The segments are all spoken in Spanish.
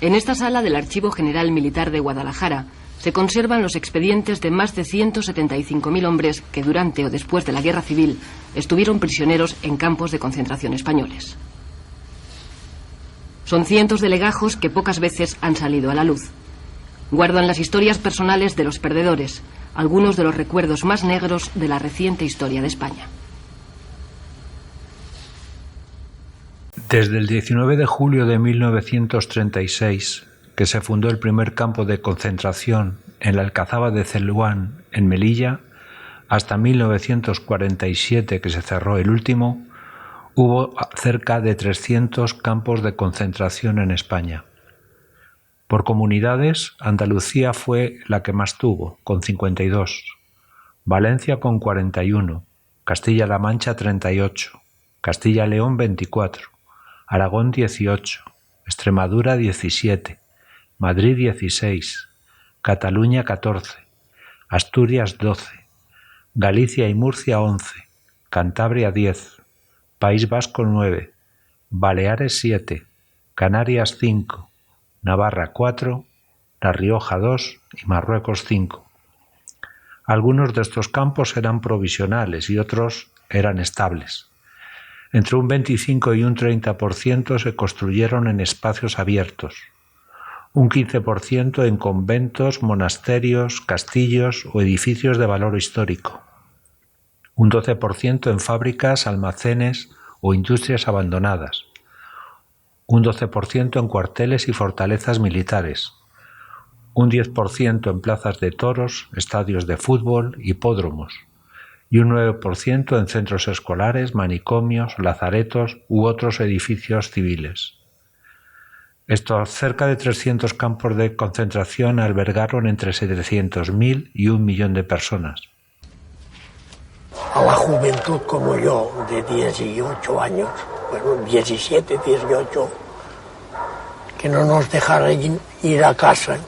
En esta sala del Archivo General Militar de Guadalajara se conservan los expedientes de más de 175.000 hombres que durante o después de la Guerra Civil estuvieron prisioneros en campos de concentración españoles. Son cientos de legajos que pocas veces han salido a la luz. Guardan las historias personales de los perdedores, algunos de los recuerdos más negros de la reciente historia de España. Desde el 19 de julio de 1936, que se fundó el primer campo de concentración en la Alcazaba de Celuán, en Melilla, hasta 1947, que se cerró el último, hubo cerca de 300 campos de concentración en España. Por comunidades, Andalucía fue la que más tuvo, con 52, Valencia con 41, Castilla-La Mancha 38, Castilla-León 24, Aragón 18, Extremadura 17, Madrid 16, Cataluña 14, Asturias 12, Galicia y Murcia 11, Cantabria 10, País Vasco 9, Baleares 7, Canarias 5, Navarra 4, La Rioja 2 y Marruecos 5. Algunos de estos campos eran provisionales y otros eran estables. Entre un 25 y un 30% se construyeron en espacios abiertos, un 15% en conventos, monasterios, castillos o edificios de valor histórico, un 12% en fábricas, almacenes o industrias abandonadas, un 12% en cuarteles y fortalezas militares, un 10% en plazas de toros, estadios de fútbol, hipódromos, y un 9% en centros escolares, manicomios, lazaretos u otros edificios civiles. Estos cerca de 300 campos de concentración albergaron entre 700.000 y 1 millón de personas. A la juventud como yo, de 18 años, bueno, 17, 18, que no nos dejaran ir a casa.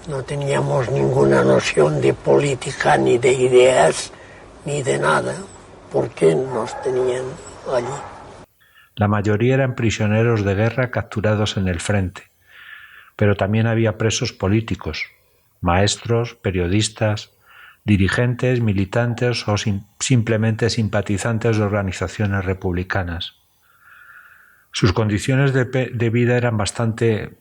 No teníamos ninguna noción de política, ni de ideas, ni de nada. ¿Por qué nos tenían allí? La mayoría eran prisioneros de guerra capturados en el frente, pero también había presos políticos, maestros, periodistas, dirigentes, militantes o simplemente simpatizantes de organizaciones republicanas. Sus condiciones de vida eran bastante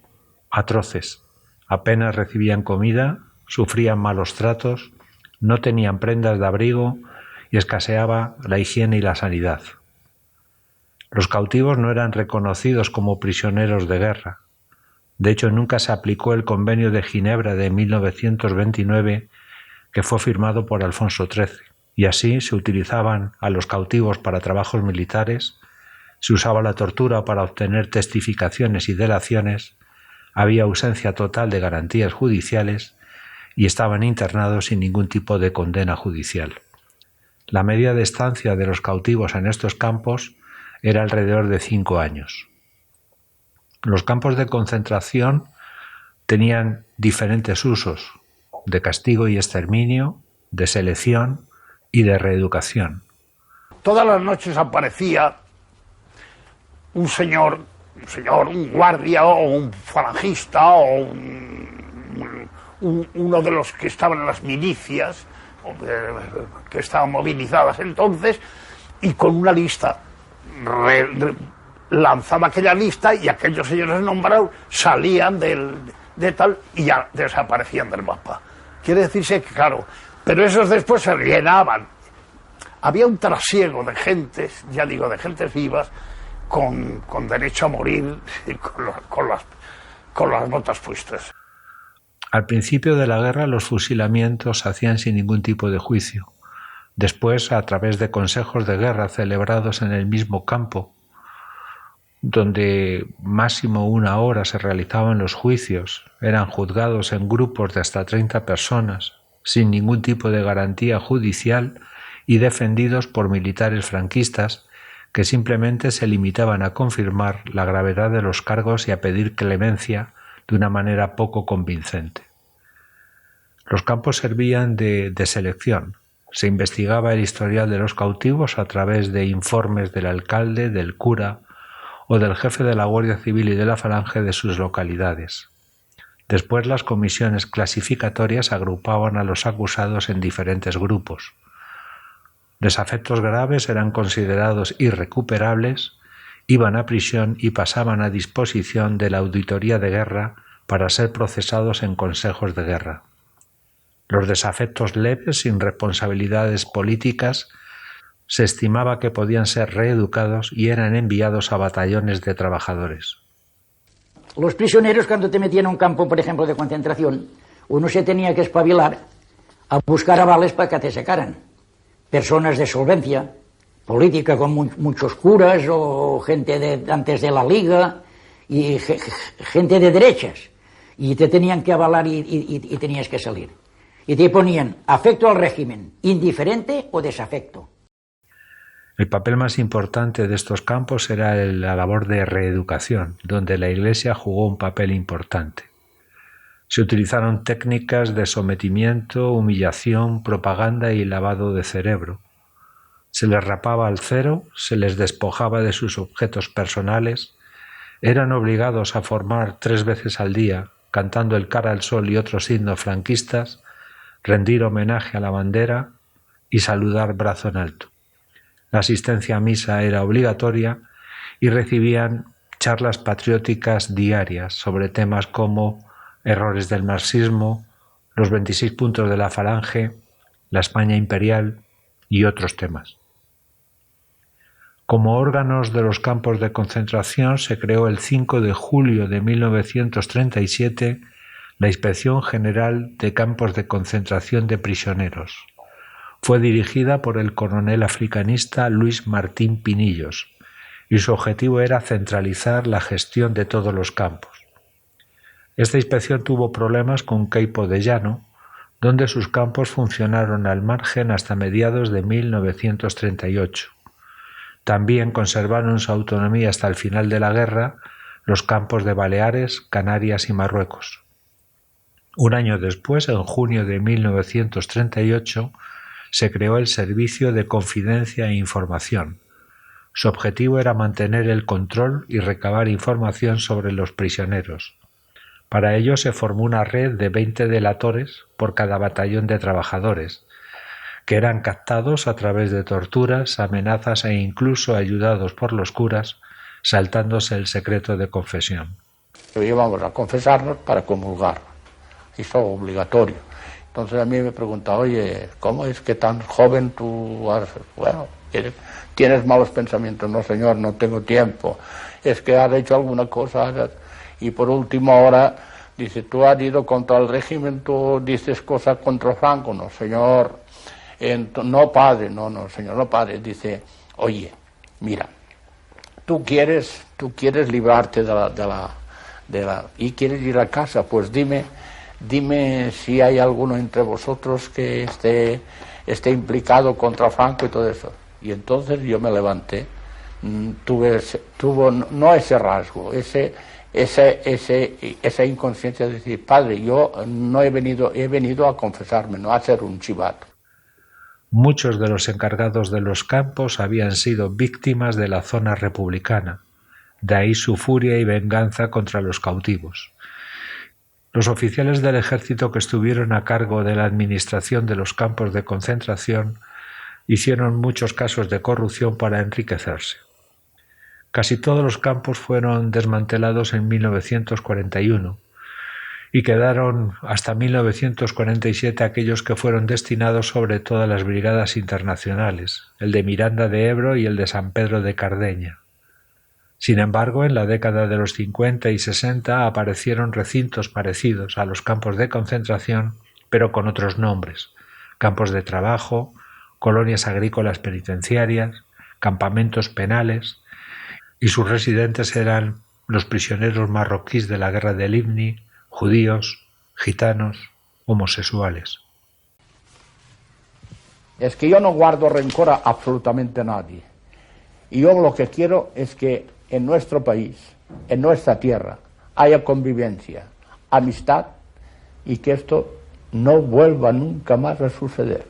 atroces. Apenas recibían comida, sufrían malos tratos, no tenían prendas de abrigo y escaseaba la higiene y la sanidad. Los cautivos no eran reconocidos como prisioneros de guerra. De hecho, nunca se aplicó el Convenio de Ginebra de 1929 que fue firmado por Alfonso XIII, y así se utilizaban a los cautivos para trabajos militares, se usaba la tortura para obtener testificaciones y delaciones, había ausencia total de garantías judiciales y estaban internados sin ningún tipo de condena judicial. La media de estancia de los cautivos en estos campos era alrededor de 5 años. Los campos de concentración tenían diferentes usos: de castigo y exterminio, de selección y de reeducación. Todas las noches aparecía un señor, un guardia o un falangista o uno de los que estaban en las milicias, que estaban movilizadas entonces, y con una lista lanzaba aquella lista y aquellos señores nombrados salían de tal y ya desaparecían del mapa. Quiere decirse que, claro, pero esos después se llenaban. Había un trasiego de gentes, ya digo, de gentes vivas, con derecho a morir y con las botas puestas. Al principio de la guerra los fusilamientos se hacían sin ningún tipo de juicio. Después, a través de consejos de guerra celebrados en el mismo campo, donde máximo 1 hora se realizaban los juicios, eran juzgados en grupos de hasta 30 personas, sin ningún tipo de garantía judicial y defendidos por militares franquistas que simplemente se limitaban a confirmar la gravedad de los cargos y a pedir clemencia de una manera poco convincente. Los campos servían de selección. Se investigaba el historial de los cautivos a través de informes del alcalde, del cura o del jefe de la Guardia Civil y de la Falange de sus localidades. Después las comisiones clasificatorias agrupaban a los acusados en diferentes grupos. Desafectos graves eran considerados irrecuperables, iban a prisión y pasaban a disposición de la auditoría de guerra para ser procesados en consejos de guerra. Los desafectos leves, sin responsabilidades políticas, se estimaba que podían ser reeducados y eran enviados a batallones de trabajadores. Los prisioneros, cuando te metían a un campo, por ejemplo, de concentración, uno se tenía que espabilar a buscar avales para que te sacaran. Personas de solvencia política, con muchos curas o gente antes de la Liga y gente de derechas. Y te tenían que avalar y tenías que salir. Y te ponían afecto al régimen, indiferente o desafecto. El papel más importante de estos campos era la labor de reeducación, donde la Iglesia jugó un papel importante. Se utilizaron técnicas de sometimiento, humillación, propaganda y lavado de cerebro. Se les rapaba al cero, se les despojaba de sus objetos personales, eran obligados a formar 3 veces al día, cantando el Cara al Sol y otros himnos franquistas, rendir homenaje a la bandera y saludar brazo en alto. La asistencia a misa era obligatoria y recibían charlas patrióticas diarias sobre temas como errores del marxismo, los 26 puntos de la Falange, la España imperial y otros temas. Como órganos de los campos de concentración se creó el 5 de julio de 1937 la Inspección General de Campos de Concentración de Prisioneros. Fue dirigida por el coronel africanista Luis Martín Pinillos y su objetivo era centralizar la gestión de todos los campos. Esta inspección tuvo problemas con Queipo de Llano, donde sus campos funcionaron al margen hasta mediados de 1938. También conservaron su autonomía hasta el final de la guerra los campos de Baleares, Canarias y Marruecos. Un año después, en junio de 1938, se creó el Servicio de Confidencia e Información. Su objetivo era mantener el control y recabar información sobre los prisioneros. Para ello se formó una red de 20 delatores por cada batallón de trabajadores, que eran captados a través de torturas, amenazas e incluso ayudados por los curas, saltándose el secreto de confesión. Íbamos a confesarnos para comulgar, eso obligatorio. Entonces a mí me pregunta, oye, ¿cómo es que tan joven tú has... Bueno, ¿tienes malos pensamientos? No, señor, no tengo tiempo. Es que has hecho alguna cosa. Y por última hora, dice, tú has ido contra el régimen, tú dices cosas contra Franco. No, señor, no, padre, no, señor, no, padre. Dice, oye, mira, tú quieres librarte de la y quieres ir a casa, pues dime si hay alguno entre vosotros que esté implicado contra Franco y todo eso. Y entonces yo me levanté, tuvo no ese rasgo, esa inconsciencia de decir, padre, yo no he venido a confesarme, no a ser un chivato. Muchos de los encargados de los campos habían sido víctimas de la zona republicana, de ahí su furia y venganza contra los cautivos. Los oficiales del ejército que estuvieron a cargo de la administración de los campos de concentración hicieron muchos casos de corrupción para enriquecerse. Casi todos los campos fueron desmantelados en 1941 y quedaron hasta 1947 aquellos que fueron destinados sobre todo a las brigadas internacionales, el de Miranda de Ebro y el de San Pedro de Cardeña. Sin embargo, en la década de los 50 y 60 aparecieron recintos parecidos a los campos de concentración, pero con otros nombres: campos de trabajo, colonias agrícolas penitenciarias, campamentos penales, y sus residentes eran los prisioneros marroquíes de la guerra del IBNI, judíos, gitanos, homosexuales. Es que yo no guardo rencor a absolutamente nadie. Y yo lo que quiero es que en nuestro país, en nuestra tierra, haya convivencia, amistad y que esto no vuelva nunca más a suceder.